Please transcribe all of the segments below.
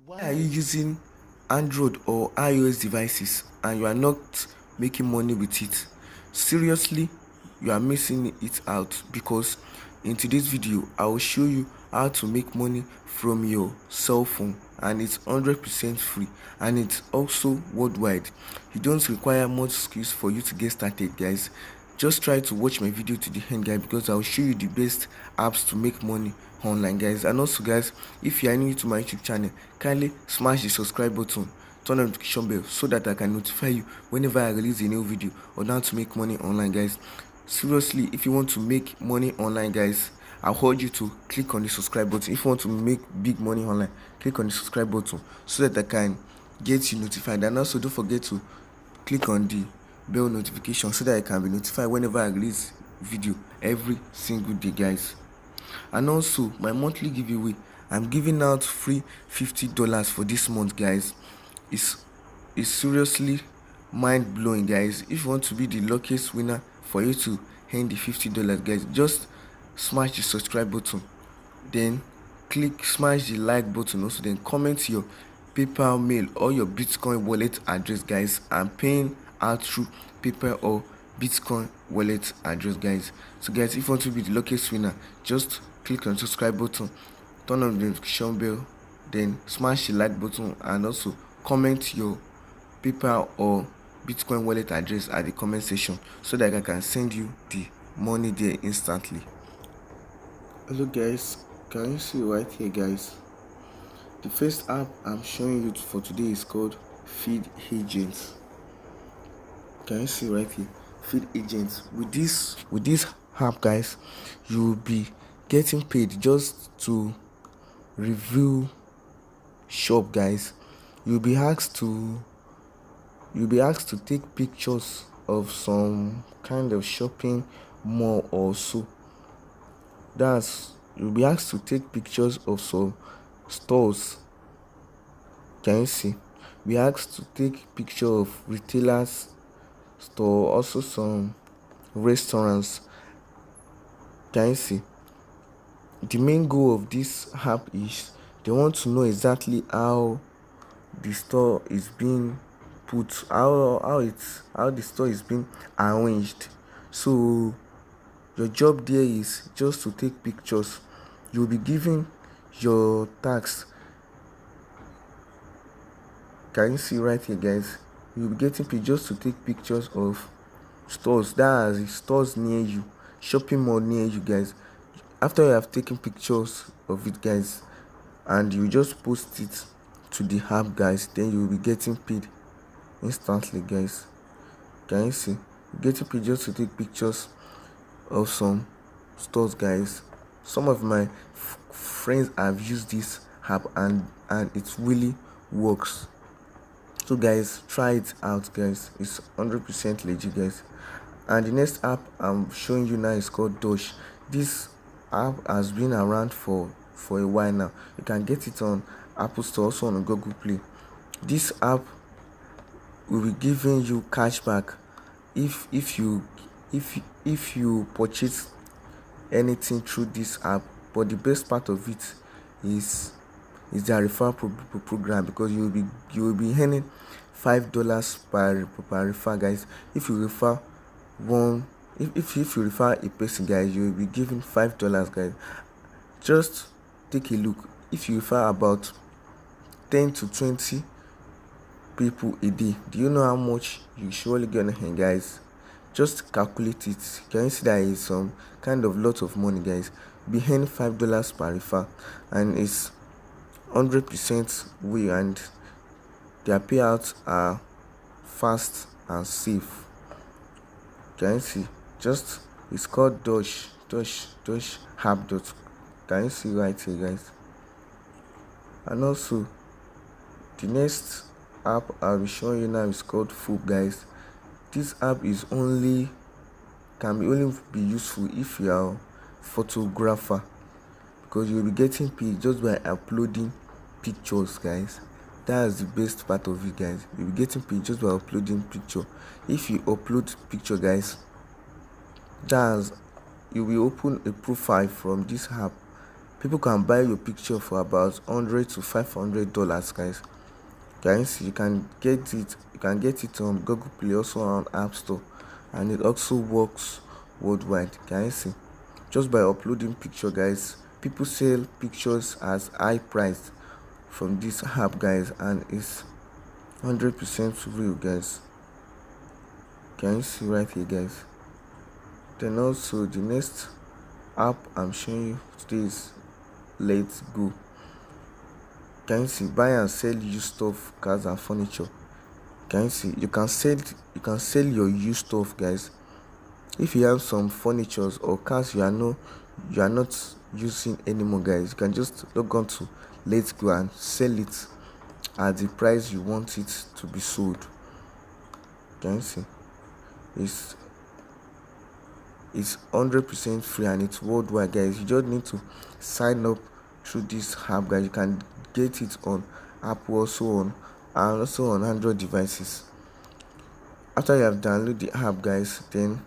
Why are you using Android or iOS devices and you are not making money with it? Seriously, you are missing it out, because in today's video I will show you how to make money from your cell phone, and it's 100% free, and it's also worldwide. You don't require much skills for you to get started, guys. Just try to watch my video to the end, guys, because I'll show you the best apps to make money online, guys. And also, guys, if you are new to my YouTube channel, kindly smash the subscribe button, turn on the notification bell so that I can notify you whenever I release a new video on how to make money online, guys. Seriously, if you want to make money online, guys, I urge you to click on the subscribe button. If you want to make big money online, click on the subscribe button so that I can get you notified. And also, don't forget to click on the bell notification so that I can be notified whenever I release video every single day, guys. And also, my monthly giveaway, I'm giving out free $50 for this month, guys. It's seriously mind-blowing, guys. If you want to be the luckiest winner for you to earn the $50, guys, just smash the subscribe button, then smash the like button, also then comment your PayPal, mail, or your Bitcoin wallet address, guys. I'm paying out through PayPal or Bitcoin wallet address, guys. So, guys, if you want to be the luckiest winner, just click on the subscribe button, turn on the notification bell, then smash the like button, and also comment your PayPal or Bitcoin wallet address at the comment section so that I can send you the money there instantly. Hello, guys, can you see right here, guys? The first app I'm showing you for today is called Feed Agents. Can you see right here? Feed Agents. With this app, guys, you will be getting paid just to review shop, guys. You'll be asked to take pictures of some kind of shopping mall or so. You'll be asked to take pictures of some stores. Can you see? We asked to take picture of retailers store, also some restaurants. Can you see? The main goal of this app is they want to know exactly how the store is being put, how the store is being arranged. So your job there is just to take pictures. You'll be given your tax. Can you see right here, guys? You'll be getting paid just to take pictures of stores. That's stores near you, shopping mall near you, guys. After you have taken pictures of it, guys, and you just post it to the app, guys, then you will be getting paid instantly, guys. Can you see? You're getting paid just to take pictures of some stores, guys. Some of my friends have used this app and it really works. So, guys, try it out, guys. It's 100% legit, guys. And the next app I'm showing you now is called Dosh. This app has been around for a while now. You can get it on Apple Store, also on Google Play. This app will be giving you cashback if you purchase anything through this app. But the best part of it is the referral program, because you will be earning $5 per referral, guys. If you refer if you refer a person, guys, you will be given $5, guys. Just take a look. If you refer about 10 to 20 people a day, do you know how much you surely gonna earn, guys? Just calculate it. Can you see that is some kind of lot of money, guys? Be earning $5 per refer, and it's 100% way, and their payouts are fast and safe. Can you see? Just it's called Dosh app. Can you see right here, guys? And also, the next app I'll be showing you now is called Foop, guys. This app can only be useful if you are a photographer, because you'll be getting paid just by uploading pictures, guys. That's the best part of it, guys. You'll be getting paid just by uploading picture. If you upload picture, guys, you will open a profile from this app, People can buy your picture for about $100 to $500, guys. Guys, you can get it on Google Play, also on App Store, and it also works worldwide. Guys, just by uploading picture, guys, people sell pictures as high priced from this app, guys, and it's 100% real, guys. Can you see right here, guys? Then also the next app I'm showing you today is Let's Go. Can you see? Buy and sell used stuff, cars and furniture. Can you see? You can sell your used stuff, guys. If you have some furnitures or cars you are not using anymore, guys, you can just log on to Let's Go and sell it at the price you want it to be sold. Can you see? It's 100% free and it's worldwide, guys. You just need to sign up through this app, guys. You can get it on Apple, and also on Android devices. After you have downloaded the app, guys, then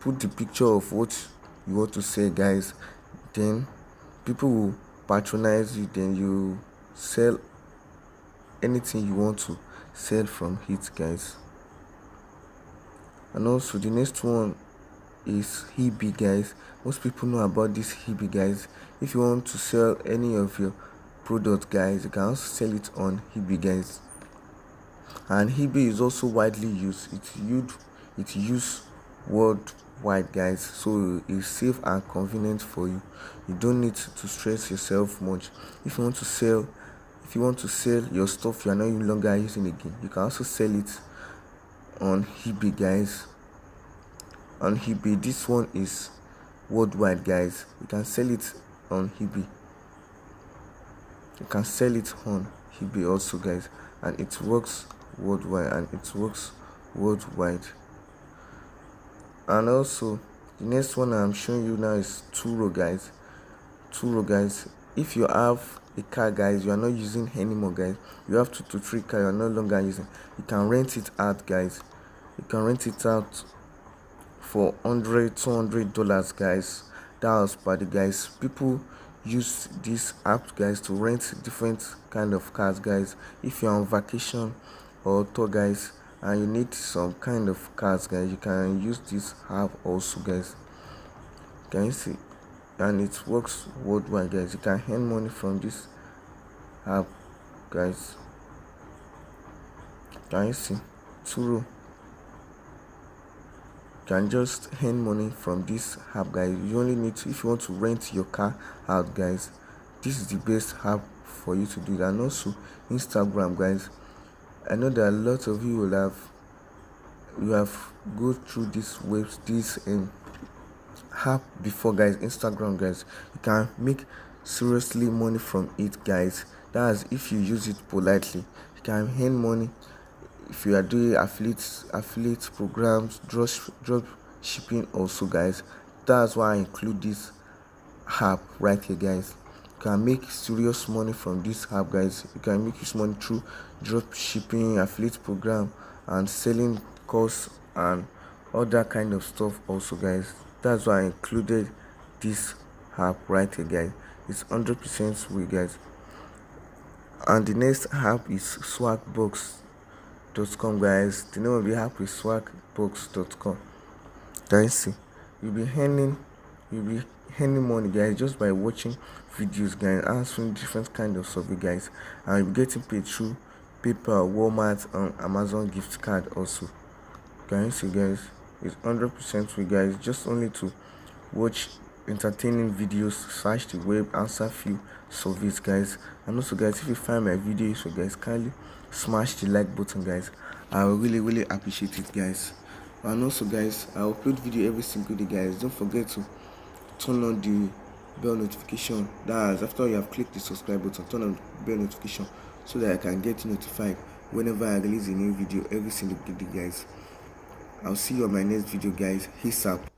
put the picture of what you want to sell, guys. Then people will patronize you, then you sell anything you want to sell from it, guys. And also the next one is eBay, guys. Most people know about this eBay, guys. If you want to sell any of your product, guys, you can also sell it on eBay, guys. And eBay is also widely used. It's used worldwide, guys, so it's safe and convenient for you. You don't need to stress yourself much. If you want to sell your stuff you are no longer using again, you can also sell it on eBay, guys. On eBay, this one is worldwide, guys. You can sell it on eBay. You can sell it on eBay also, guys, and it works worldwide. And also the next one I'm showing you now is Turo, guys. If you have a car, guys, you are not using anymore, guys, you have 2 to 3 car you are no longer using, you can rent it out, guys. You can rent it out for $100-$200, guys. That was per day, guys. People use this app, guys, to rent different kind of cars, guys. If you're on vacation or tour, guys, and you need some kind of cars, guys, you can use this app also, guys. Can you see? And it works worldwide, guys. You can earn money from this app, guys. Can you see? Turo can just earn money from this app, guys. You only need to, if you want to rent your car out, guys, this is the best app for you to do that. And also Instagram, guys. I know that a lot of you have go through this app before, guys. Instagram, guys, you can make seriously money from it, guys. That's if you use it politely. You can earn money if you are doing affiliate programs, drop shipping also, guys. That's why I include this app right here, guys. You can make serious money from this app, guys. You can make this money through drop shipping, affiliate program, and selling course and other kind of stuff also, guys. That's why I included this app right here, guys. It's 100% free, guys. And the next app is swagbox.com, guys. The name of the app is swagbox.com. Guys, you'll be earning money, guys, just by watching videos, guys, answering different kind of survey, guys, and you'll be getting paid through PayPal, Walmart, and Amazon gift card also. Can you see, guys? It's 100% free, guys. Just only to watch entertaining videos, search the web, answer few surveys, guys. And also, guys, if you find my video useful, guys, kindly smash the like button, guys. I will really appreciate it, guys. And also, guys, I upload video every single day, guys. Don't forget to turn on the bell notification. That's after you have clicked the subscribe button, turn on the bell notification so that I can get notified whenever I release a new video every single day, guys. I'll see you on my next video, guys. Peace out.